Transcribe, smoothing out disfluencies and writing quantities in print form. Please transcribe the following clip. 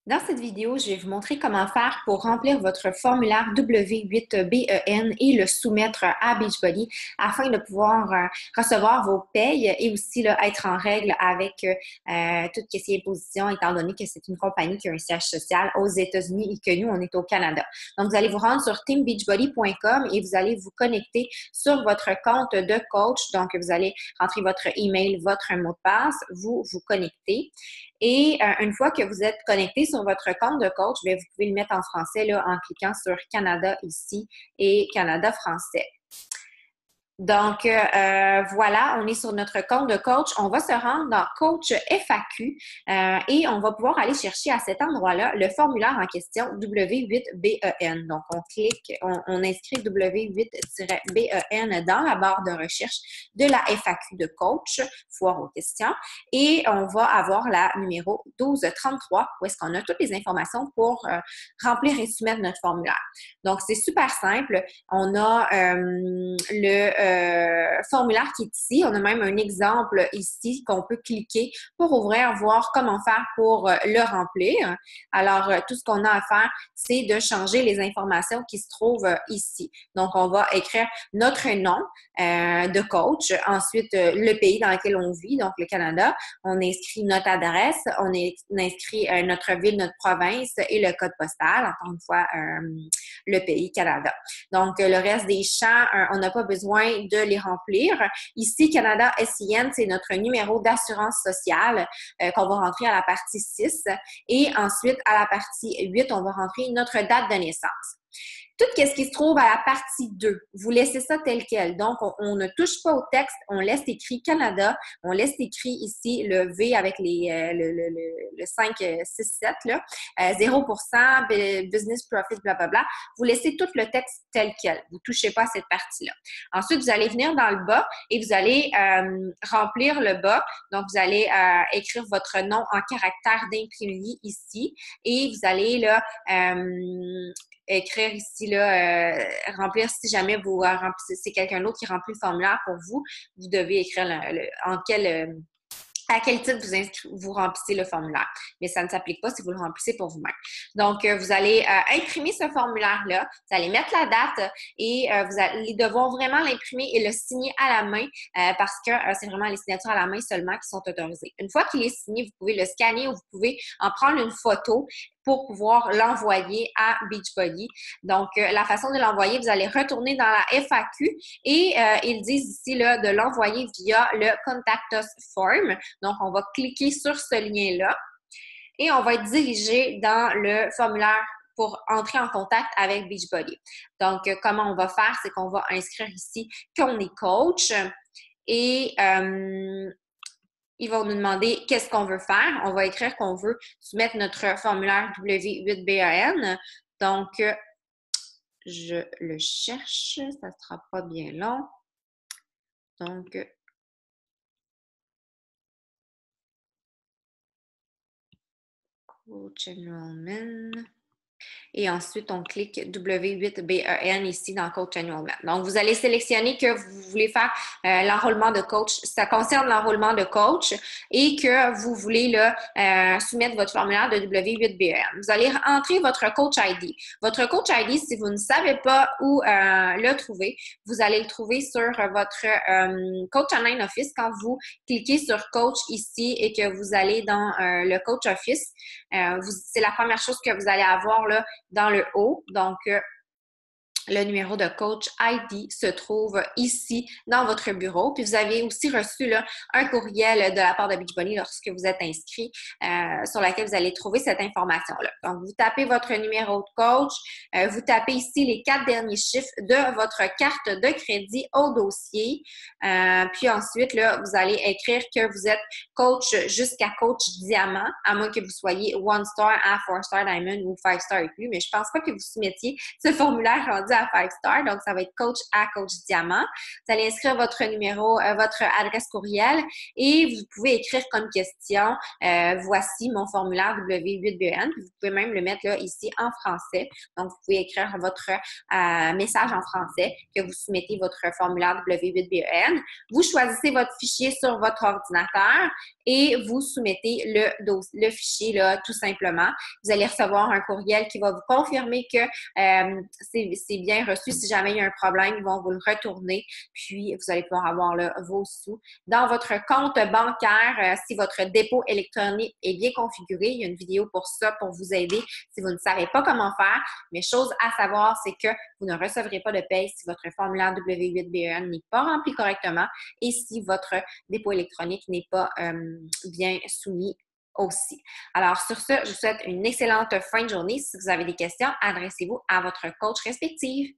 Dans cette vidéo, je vais vous montrer comment faire pour remplir votre formulaire W8BEN et le soumettre à Beachbody afin de pouvoir recevoir vos payes et aussi là, être en règle avec toutes ces impositions, étant donné que c'est une compagnie qui a un siège social aux États-Unis et que nous, on est au Canada. Donc, vous allez vous rendre sur teambeachbody.com et vous allez vous connecter sur votre compte de coach. Donc, vous allez rentrer votre email, votre mot de passe, vous connectez. Et une fois que vous êtes connecté sur votre compte de coach, bien, vous pouvez le mettre en français là, en cliquant sur Canada ici et Canada français. Donc, voilà, on est sur notre compte de coach. On va se rendre dans Coach FAQ et on va pouvoir aller chercher à cet endroit-là le formulaire en question W8BEN. Donc, on clique, on inscrit W8-BEN dans la barre de recherche de la FAQ de coach, foire aux questions, et on va avoir la numéro 1233 où est-ce qu'on a toutes les informations pour remplir et soumettre notre formulaire. Donc, c'est super simple. On a le formulaire qui est ici. On a même un exemple ici qu'on peut cliquer pour ouvrir, voir comment faire pour le remplir. Alors, tout ce qu'on a à faire, c'est de changer les informations qui se trouvent ici. Donc, on va écrire notre nom de coach, ensuite le pays dans lequel on vit, donc le Canada. On inscrit notre adresse, on inscrit notre ville, notre province et le code postal, encore une fois, le pays Canada. Donc, le reste des champs, on n'a pas besoin de les remplir. Ici, Canada SIN, c'est notre numéro d'assurance sociale qu'on va rentrer à la partie 6. Et ensuite, à la partie 8, on va rentrer notre date de naissance. Tout ce qui se trouve à la partie 2, vous laissez ça tel quel. Donc, on ne touche pas au texte, on laisse écrit Canada, on laisse écrit ici le V avec le 5, 6, 7, là, 0%, business profit, blablabla. Vous laissez tout le texte tel quel. Vous ne touchez pas à cette partie-là. Ensuite, vous allez venir dans le bas et vous allez remplir le bas. Donc, vous allez écrire votre nom en caractère d'imprimerie ici et vous allez là écrire ici, là, remplir si jamais vous remplissez, c'est quelqu'un d'autre qui remplit le formulaire pour vous, vous devez écrire à quel titre vous remplissez le formulaire. Mais ça ne s'applique pas si vous le remplissez pour vous-même. Donc, vous allez imprimer ce formulaire-là, vous allez mettre la date et vous allez devoir vraiment l'imprimer et le signer à la main parce que c'est vraiment les signatures à la main seulement qui sont autorisées. Une fois qu'il est signé, vous pouvez le scanner ou vous pouvez en prendre une photo pour pouvoir l'envoyer à Beachbody. Donc, la façon de l'envoyer, vous allez retourner dans la FAQ et ils disent ici là, de l'envoyer via le Contact Us Form. Donc, on va cliquer sur ce lien-là et on va être dirigé dans le formulaire pour entrer en contact avec Beachbody. Donc, comment on va faire, c'est qu'on va inscrire ici qu'on est coach et ils vont nous demander qu'est-ce qu'on veut faire. On va écrire qu'on veut soumettre notre formulaire W8BEN. Donc, je le cherche. Ça ne sera pas bien long. Donc, Coach Enrollment. Et ensuite, on clique W8BEN ici dans Coach Enrollment. Donc, vous allez sélectionner que vous voulez faire l'enrôlement de coach. Ça concerne l'enrôlement de coach et que vous voulez là, soumettre votre formulaire de W8BEN. Vous allez entrer votre coach ID. Votre coach ID, si vous ne savez pas où le trouver, vous allez le trouver sur votre Coach Online Office quand vous cliquez sur Coach ici et que vous allez dans le Coach Office. C'est la première chose que vous allez avoir là, dans le haut. Donc, le numéro de coach ID se trouve ici dans votre bureau. Puis vous avez aussi reçu là, un courriel de la part de Beachbody lorsque vous êtes inscrit sur laquelle vous allez trouver cette information-là. Donc, vous tapez votre numéro de coach, vous tapez ici les 4 derniers chiffres de votre carte de crédit au dossier. Puis ensuite, là, vous allez écrire que vous êtes coach jusqu'à coach diamant, à moins que vous soyez 1 star à 4 star diamond ou 5 star et plus. Mais je pense pas que vous soumettiez ce formulaire rendu à 5 stars. Donc, ça va être coach à coach diamant. Vous allez inscrire votre numéro, votre adresse courriel et vous pouvez écrire comme question, voici mon formulaire W8BEN. Puis vous pouvez même le mettre là, ici en français. Donc, vous pouvez écrire votre message en français que vous soumettez votre formulaire W8BEN. Vous choisissez votre fichier sur votre ordinateur et vous soumettez le fichier là, tout simplement. Vous allez recevoir un courriel qui va vous confirmer que c'est bien reçu. Si jamais il y a un problème, ils vont vous le retourner, puis vous allez pouvoir avoir là, vos sous. Dans votre compte bancaire, si votre dépôt électronique est bien configuré, il y a une vidéo pour ça, pour vous aider si vous ne savez pas comment faire. Mais chose à savoir, c'est que vous ne recevrez pas de paye si votre formulaire W8BEN n'est pas rempli correctement et si votre dépôt électronique n'est pas bien soumis aussi. Alors, sur ce, je vous souhaite une excellente fin de journée. Si vous avez des questions, adressez-vous à votre coach respective.